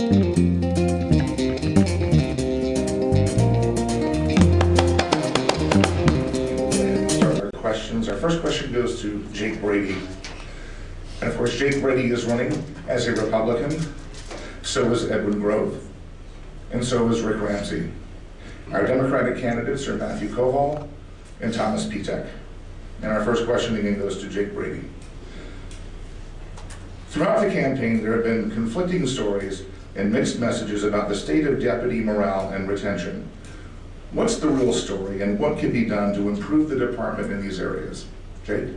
Our first question goes to Jake Brady. And of course, Jake Brady is running as a Republican. So is Edwin Grove. And so is Rick Ramsey. Our Democratic candidates are Matthew Koval and Thomas Pitek. And our first question again goes to Jake Brady. Throughout the campaign, there have been conflicting stories and mixed messages about the state of deputy morale and retention. What's the real story, and what can be done to improve the department in these areas? Jake?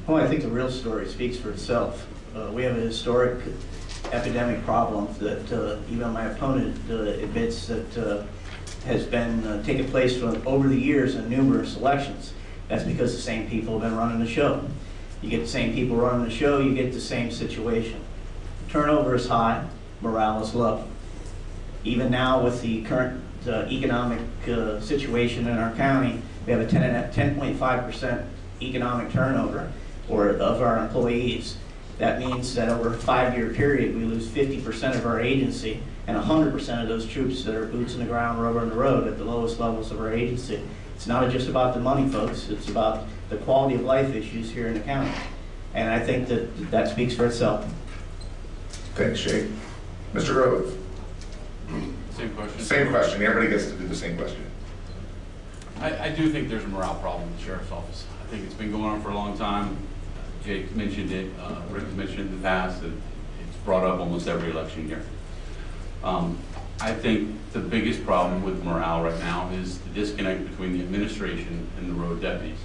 Well, I think the real story speaks for itself. We have a historic epidemic problem that even my opponent admits that has been taking place over the years in numerous elections. That's because the same people have been running the show. You get the same people running the show, you get the same situation. Turnover is high, morale is low. Even now with the current economic situation in our county, we have a 10.5% economic turnover of our employees. That means that over a 5-year period, we lose 50% of our agency and 100% of those troops that are boots on the ground, rubber on the road at the lowest levels of our agency. It's not just about the money, folks. It's about the quality of life issues here in the county. And I think that speaks for itself. Thanks, Jake. Mr. Grove? Same question. Same question. Everybody gets to do the same question. I do think there's a morale problem in the Sheriff's Office. I think it's been going on for a long time. Jake mentioned it, Rick has mentioned it in the past, and it's brought up almost every election year. I think the biggest problem with morale right now is the disconnect between the administration and the road deputies.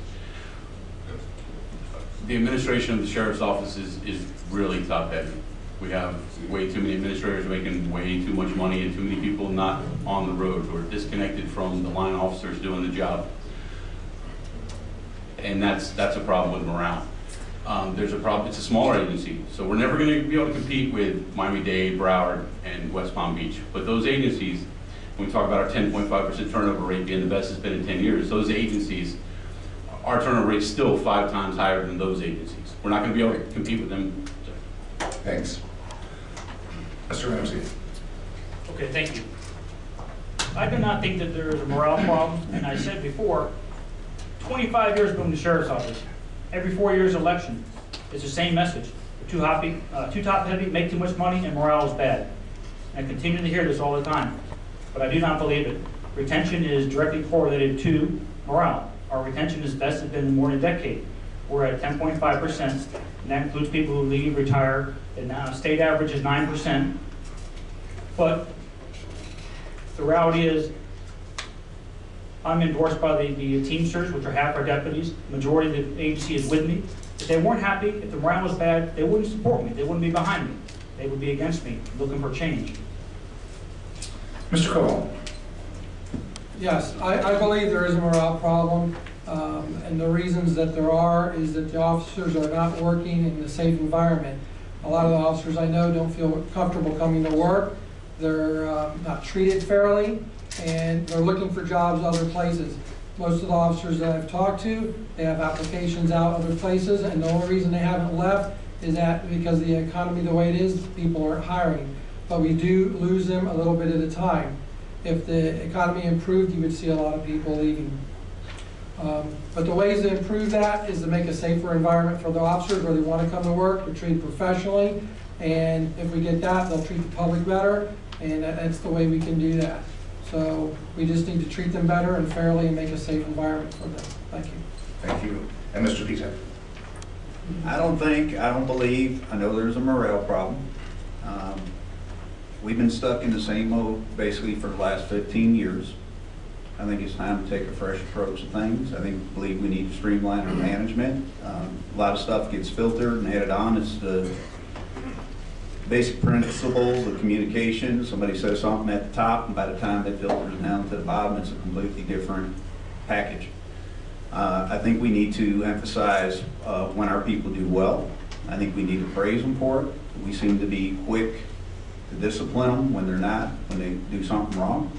The administration of the Sheriff's Office is really top heavy. We have way too many administrators making way too much money and too many people not on the road who are disconnected from the line officers doing the job. And that's a problem with morale. There's a problem, it's a smaller agency, so we're never going to be able to compete with Miami-Dade, Broward, and West Palm Beach. But those agencies, when we talk about our 10.5% turnover rate being the best it's been in 10 years, those agencies, our turnover rate is still 5 times higher than those agencies. We're not going to be able to compete with them. Thanks. Mr. Ramsey. Okay, thank you. I do not think that there is a morale problem, and I said before, 25 years ago in the Sheriff's Office, every 4 years election, it's the same message. Too top heavy, make too much money, and morale is bad. I continue to hear this all the time, but I do not believe it. Retention is directly correlated to morale. Our retention is best it's been in more than a decade. We're at 10.5%, and that includes people who leave, retire, and now state average is 9%. But the reality is, I'm endorsed by the Teamsters, which are half our deputies. The majority of the agency is with me. If they weren't happy, if the morale was bad, they wouldn't support me. They wouldn't be behind me. They would be against me, looking for change. Mr. Koval. Yes, I believe there is a morale problem. And the reasons that there are is that the officers are not working in a safe environment. A lot of the officers I know don't feel comfortable coming to work. They're not treated fairly, and they're looking for jobs other places. Most of the officers that I've talked to, they have applications out other places, and the only reason they haven't left is that because the economy the way it is, people aren't hiring. But we do lose them a little bit at a time. If the economy improved, you would see a lot of people leaving. But the ways to improve that is to make a safer environment for the officers where they want to come to work, they're treated professionally, and if we get that, they'll treat the public better, and that's the way we can do that. So we just need to treat them better and fairly and make a safe environment for them. Thank you. Thank you. And Mr. Pitek. I don't believe, I know there's a morale problem. We've been stuck in the same mode basically for the last 15 years. I think it's time to take a fresh approach to things. I believe we need to streamline our management. A lot of stuff gets filtered and added on. It's the basic principles of communication. Somebody says something at the top, and by the time it filters down to the bottom, it's a completely different package. I think we need to emphasize when our people do well. I think we need to praise them for it. We seem to be quick to discipline them when they're not, when they do something wrong.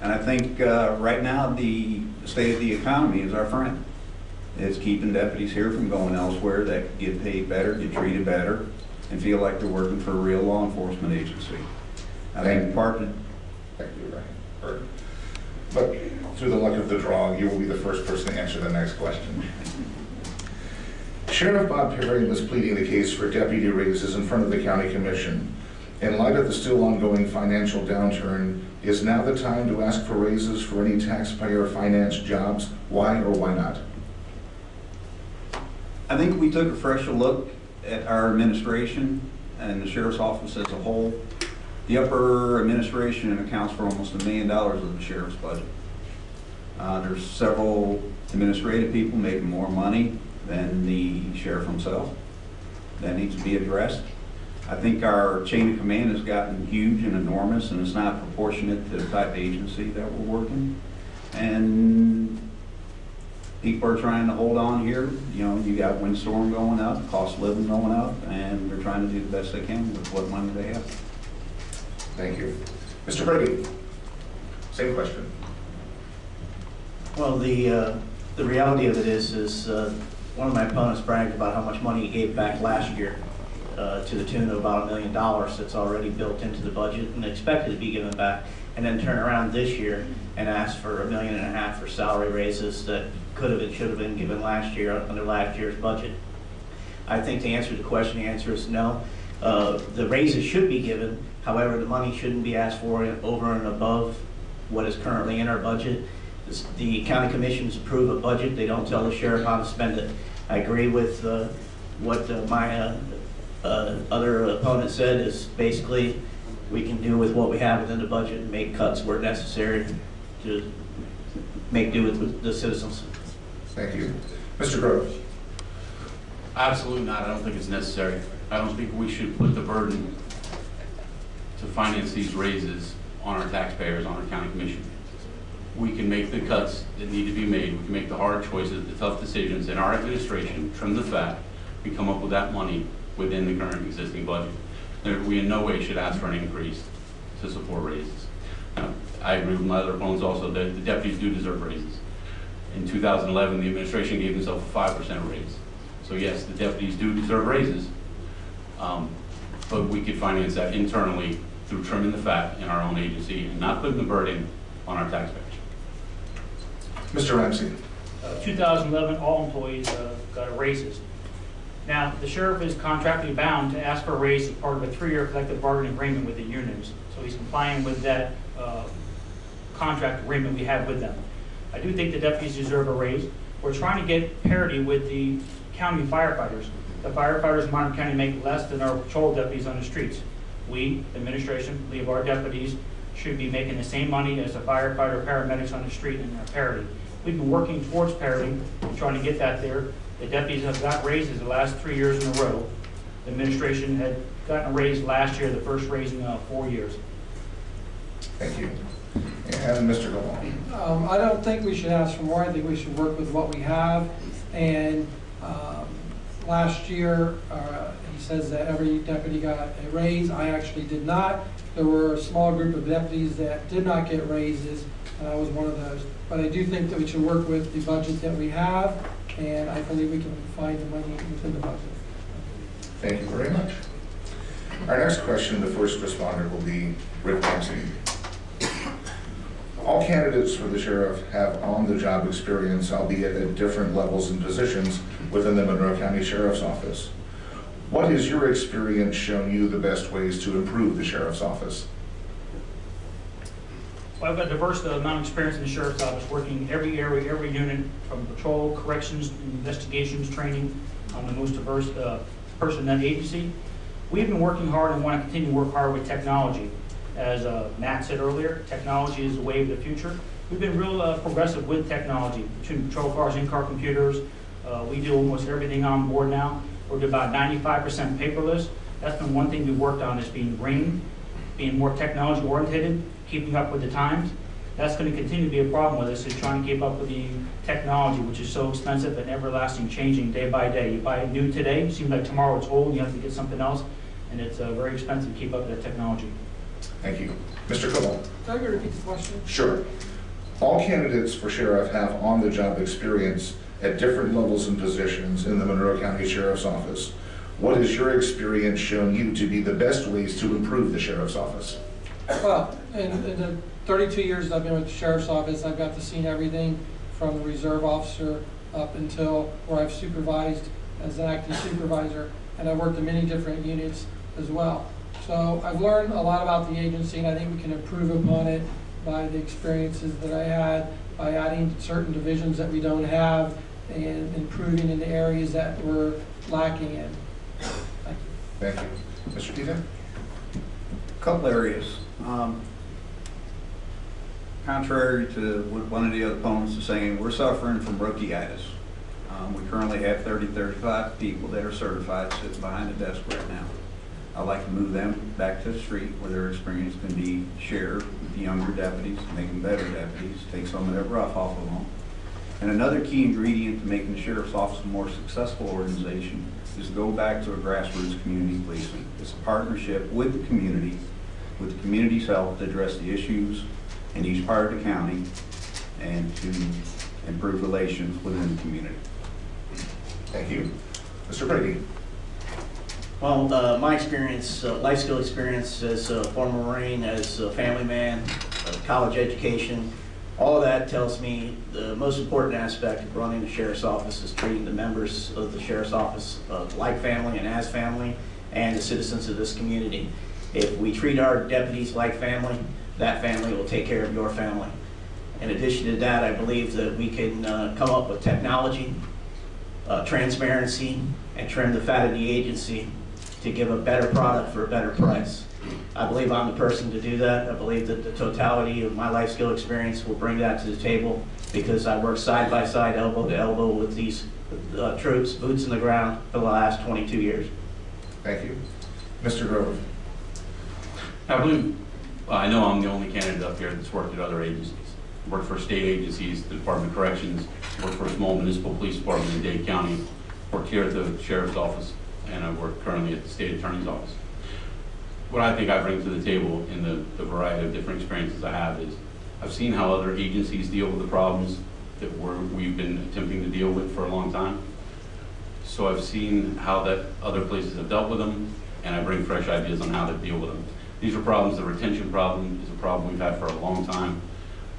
And I think right now the state of the economy is our friend. It's keeping deputies here from going elsewhere that get paid better, get treated better. and feel like they're working for a real law enforcement agency. I think part of, Thank you, Ryan. But through the luck of the draw, you will be the first person to answer the next question. Sheriff Bob Perry was pleading the case for deputy raises in front of the county commission. In light of the still ongoing financial downturn, is now the time to ask for raises for any taxpayer-financed jobs? Why or why not? I think we took a fresher look at our administration and the sheriff's office as a whole. The upper administration accounts for almost $1 million of the sheriff's budget. There's several administrative people making more money than the sheriff himself. That needs to be addressed. I think our chain of command has gotten huge and enormous, and it's not proportionate to the type of agency that we're working. And people are trying to hold on here. You know, you got windstorm going up, cost of living going up, and they're trying to do the best they can with what money they have. Thank you. Mr. Brady, same question. Well, the reality of it is one of my opponents bragged about how much money he gave back last year to the tune of about $1 million that's already built into the budget and expected to be given back, and then turn around this year and ask for $1.5 million for salary raises that could have and should have been given last year under last year's budget. I think to answer the question, the answer is no. The raises should be given. However, the money shouldn't be asked for over and above what is currently in our budget. The county commissions approve a budget. They don't tell the sheriff how to spend it. I agree with what my other opponent said, is basically we can do with what we have within the budget and make cuts where necessary to make do with the citizens. Thank you. Mr. Grove. Absolutely not. I don't think it's necessary. I don't think we should put the burden to finance these raises on our taxpayers, on our county commission. We can make the cuts that need to be made. We can make the hard choices, the tough decisions in our administration, trim the fat, and come up with that money within the current existing budget. We in no way should ask for an increase to support raises. I agree with my other opponents also that the deputies do deserve raises. In 2011, the administration gave themselves a 5% raise. So yes, the deputies do deserve raises, but we could finance that internally through trimming the fat in our own agency and not putting the burden on our taxpayers. Mr. Ramsey. 2011, all employees got raises. Now, the sheriff is contractually bound to ask for a raise as part of a 3-year collective bargaining agreement with the unions. So he's complying with that contract agreement we have with them. I do think the deputies deserve a raise. We're trying to get parity with the county firefighters. The firefighters in Monmouth County make less than our patrol deputies on the streets. We, the administration, believe our deputies should be making the same money as the firefighter paramedics on the street in their parity. We've been working towards parity and trying to get that there. The deputies have got raises the last 3 years in a row. The administration had gotten a raise last year, the first raise in 4 years. Thank you. And Mr. Gilmore. I don't think we should ask for more. I think we should work with what we have. And last year, he says that every deputy got a raise. I actually did not. There were a small group of deputies that did not get raises, and I was one of those. But I do think that we should work with the budget that we have, and I believe we can find the money within the budget. Thank you very much. Our next question, the first responder will be Rick Ramsey. All candidates for the sheriff have on-the-job experience, albeit at different levels and positions within the Monroe County Sheriff's Office. What has your experience shown you the best ways to improve the sheriff's office? Well, I've got a diverse amount of experience in the sheriff's office, working every area, every unit, from patrol, corrections, investigations, training. I'm the most diverse person in that agency. We've been working hard and want to continue to work hard with technology. As Matt said earlier, technology is the way of the future. We've been real progressive with technology, between patrol cars, in-car computers. We do almost everything on board now. We're about 95% paperless. That's been one thing we worked on, is being green, being more technology oriented, keeping up with the times. That's going to continue to be a problem with us, is trying to keep up with the technology, which is so expensive and everlasting, changing day by day. You buy it new today, it seems like tomorrow it's old, you have to get something else, and it's very expensive to keep up with that technology. Thank you. Mr. Coble. Can I repeat the question? Sure. All candidates for sheriff have on-the-job experience at different levels and positions in the Monroe County Sheriff's Office. What has your experience shown you to be the best ways to improve the sheriff's office? Well, in the 32 years I've been with the sheriff's office, I've got to see everything from the reserve officer up until where I've supervised as an acting supervisor, and I've worked in many different units as well. So I've learned a lot about the agency, and I think we can improve upon it by the experiences that I had, by adding certain divisions that we don't have, and improving in the areas that we're lacking in. Thank you. Mr. Peter? Couple areas. Contrary to what one of the other opponents is saying, we're suffering from rookie-itis. We currently have 35 people that are certified sitting behind the desk right now. I'd like to move them back to the street where their experience can be shared with the younger deputies, make them better deputies, take some of that rough off of them. And another key ingredient to making the sheriff's office a more successful organization is to go back to a grassroots community policing. It's a partnership with the community's help to address the issues in each part of the county and to improve relations within the community. Thank you. Mr. Brady? Well, my experience, life skill experience as a former Marine, as a family man, college education, all of that tells me the most important aspect of running the sheriff's office is treating the members of the sheriff's office like family and as family, and the citizens of this community. If we treat our deputies like family, that family will take care of your family. In addition to that, I believe that we can come up with technology, transparency, and trim the fat of the agency to give a better product for a better price. I believe I'm the person to do that. I believe that the totality of my life skill experience will bring that to the table, because I worked side by side, elbow to elbow with these troops, boots in the ground, for the last 22 years. Thank you. Mr. Grover? I know I'm the only candidate up here that's worked at other agencies. Worked for state agencies, the Department of Corrections, worked for a small municipal police department in Dade County, worked here at the sheriff's office, and I work currently at the state attorney's office. What I think I bring to the table in the variety of different experiences I have is I've seen how other agencies deal with the problems that we've been attempting to deal with for a long time. So I've seen how that other places have dealt with them, and I bring fresh ideas on how to deal with them. These are problems. The retention problem is a problem we've had for a long time.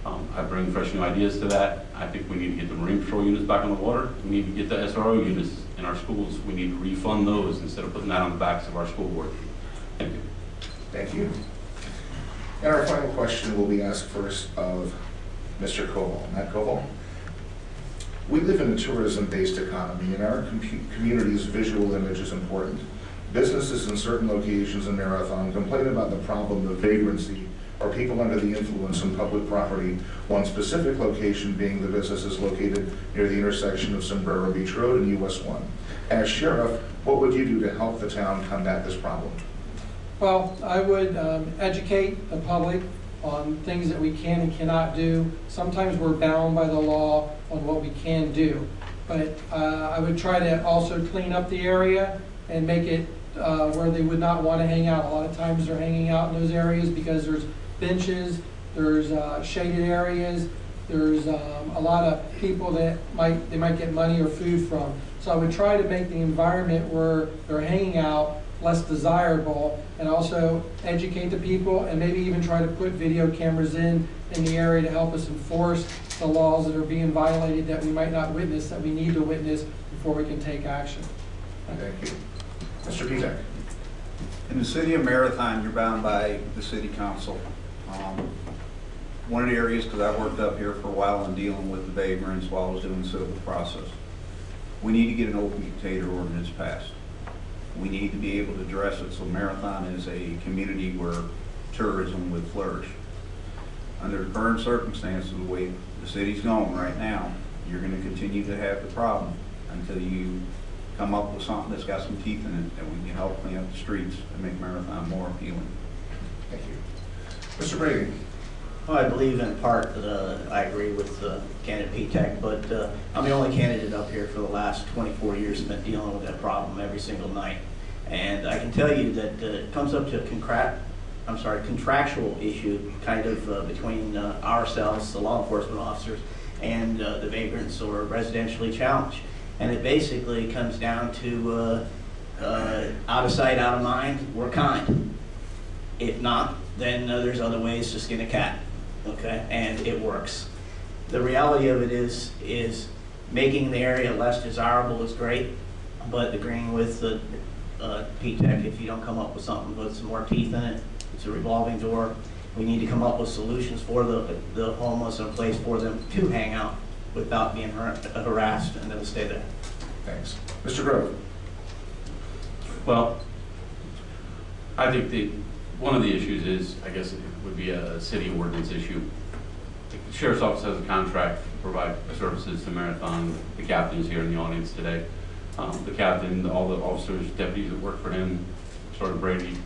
I bring fresh new ideas to that. I think we need to get the Marine Patrol units back on the water. We need to get the SRO units in our schools. We need to refund those instead of putting that on the backs of our school board. Thank you. Thank you. And our final question will be asked first of Mr. Koval. Matt Koval? We live in a tourism-based economy, and our community's visual image is important. Businesses in certain locations in Marathon complain about the problem of vagrancy or people under the influence on public property, one specific location being the businesses located near the intersection of Sombrero Beach Road and US 1. As sheriff, what would you do to help the town combat this problem? Well, I would educate the public on things that we can and cannot do. Sometimes we're bound by the law on what we can do, but I would try to also clean up the area and make it where they would not want to hang out. A lot of times they're hanging out in those areas because there's benches, there's shaded areas, there's a lot of people that might get money or food from. So I would try to make the environment where they're hanging out less desirable, and also educate the people, and maybe even try to put video cameras in the area to help us enforce the laws that are being violated that we might not witness, that we need to witness before we can take action. Thank you. Mr. Pizak? In the city of Marathon, you're bound by the city council. One of the areas, because I worked up here for a while and dealing with the vagrants while I was doing the civil process, we need to get an open container ordinance passed. We need to be able to address it so Marathon is a community where tourism would flourish. Under the current circumstances, the way the city's going right now, you're going to continue to have the problem until you come up with something that's got some teeth in it that we can help clean up the streets and make Marathon more appealing. Thank you. Mr. Brady? Well, I believe in part that I agree with candidate Petek, but I'm the only candidate up here for the last 24 years that's been dealing with that problem every single night. And I can tell you that it comes up to a contractual issue kind of between ourselves, the law enforcement officers, and the vagrants or residentially challenged. And it basically comes down to out of sight, out of mind, we're kind. If not, then there's other ways to skin a cat, okay? And it works. The reality of it is making the area less desirable is great, but agreeing with the P-TEC, if you don't come up with something with some more teeth in it, it's a revolving door. We need to come up with solutions for the homeless and a place for them to hang out without being harassed and then stay there. Thanks. Mr. Grove? Well, I think one of the issues is, I guess it would be a city ordinance issue. The Sheriff's Office has a contract to provide services to Marathon. The captain is here in the audience today. The captain, all the officers, deputies that work for him, Sergeant Brady,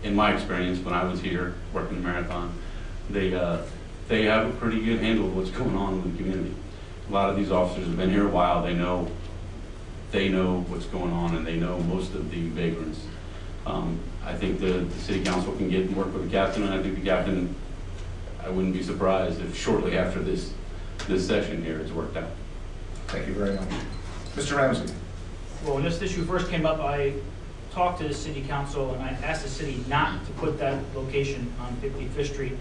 in my experience when I was here working Marathon, they have a pretty good handle of what's going on in the community. A lot of these officers have been here a while. They know what's going on, and they know most of the vagrants. I think the city council can get and work with the captain, and I think the captain, I wouldn't be surprised if shortly after this session here it's worked out. Thank you very much. Mr. Ramsey? Well, when this issue first came up, I talked to the city council and I asked the city not to put that location on 55th Street,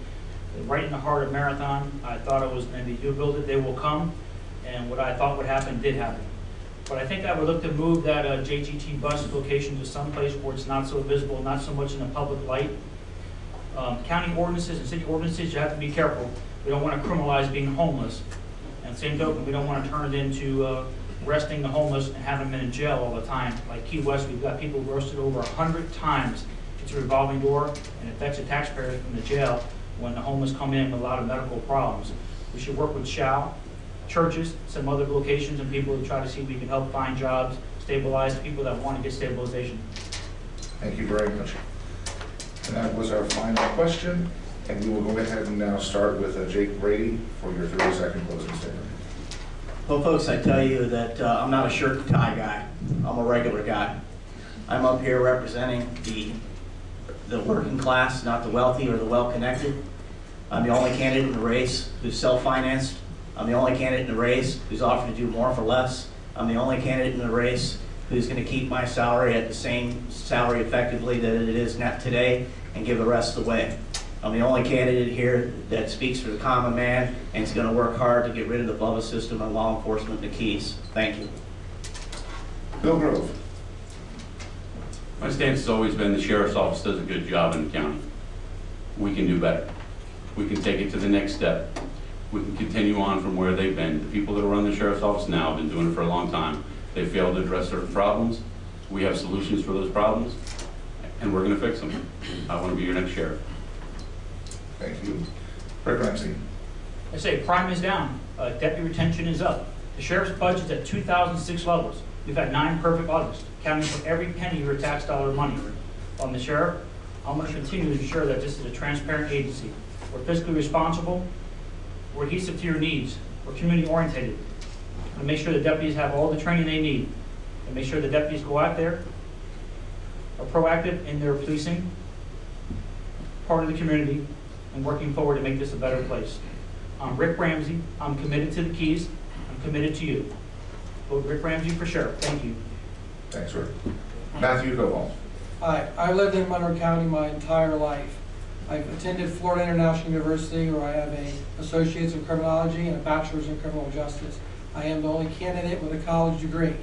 right in the heart of Marathon. I thought it was, when they do build it, they will come, and what I thought would happen did happen. But I think I would look to move that JGT bus location to someplace where it's not so visible, not so much in the public light. County ordinances and city ordinances, you have to be careful. We don't want to criminalize being homeless. And same token, we don't want to turn it into arresting the homeless and having them in jail all the time. Like Key West, we've got people arrested over 100 times. It's a revolving door and it affects the taxpayers from the jail when the homeless come in with a lot of medical problems. We should work with SHOW, churches, some other locations, and people to try to see if we can help find jobs, stabilize people that want to get stabilization. Thank you very much. And that was our final question, and we will go ahead and now start with Jake Brady for your 30-second closing statement. Well, folks, I tell you that I'm not a shirt and tie guy. I'm a regular guy. I'm up here representing the working class, not the wealthy or the well-connected. I'm the only candidate in the race who's self-financed. I'm the only candidate in the race who's offered to do more for less. I'm the only candidate in the race who's going to keep my salary at the same salary effectively that it is not today and give the rest away. I'm the only candidate here that speaks for the common man and is going to work hard to get rid of the BUBBA system and law enforcement and the keys. Thank you. Bill Grove. My stance has always been the Sheriff's Office does a good job in the county. We can do better. We can take it to the next step. We can continue on from where they've been. The people that run the Sheriff's Office now have been doing it for a long time. They failed to address certain problems. We have solutions for those problems, and we're going to fix them. I want to be your next sheriff. Thank you. Rick Ramsey. I say crime is down, deputy retention is up. The sheriff's budget's at 2006 levels. We've had 9 perfect audits, counting for every penny of your tax dollar money. On the sheriff, I'm going to continue to ensure that this is a transparent agency. We're fiscally responsible, we're adhesive to your needs, we're community oriented. And make sure the deputies have all the training they need. And make sure the deputies go out there, are proactive in their policing, part of the community, and working forward to make this a better place. I'm Rick Ramsey. I'm committed to the keys. I'm committed to you. Vote Rick Ramsey for sheriff. Thank you. Thanks, Rick. Matthew Koval. Hi, I lived in Monroe County my entire life. I've attended Florida International University, where I have an Associate's in Criminology and a Bachelor's in Criminal Justice. I am the only candidate with a college degree.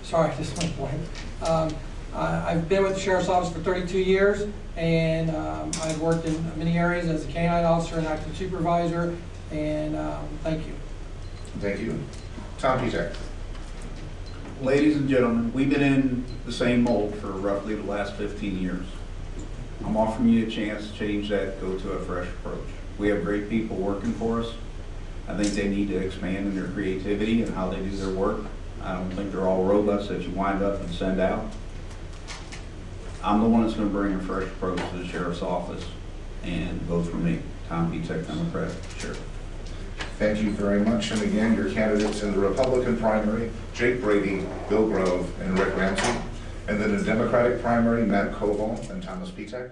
Sorry, just went blank. I've been with the Sheriff's Office for 32 years, and I've worked in many areas as a canine officer and active supervisor, and thank you. Thank you. Tom P-TEC. Ladies and gentlemen, we've been in the same mold for roughly the last 15 years. I'm offering you a chance to change that, go to a fresh approach. We have great people working for us. I think they need to expand in their creativity and how they do their work. I don't think they're all robots that you wind up and send out. I'm the one that's going to bring a fresh approach to the Sheriff's Office, and vote for me, Tom P-TEC, Democratic Sheriff. Thank you very much. And again, your candidates in the Republican primary, Jake Brady, Bill Grove, and Rick Ramsey. And then the Democratic primary, Matt Koval and Thomas P-TEC.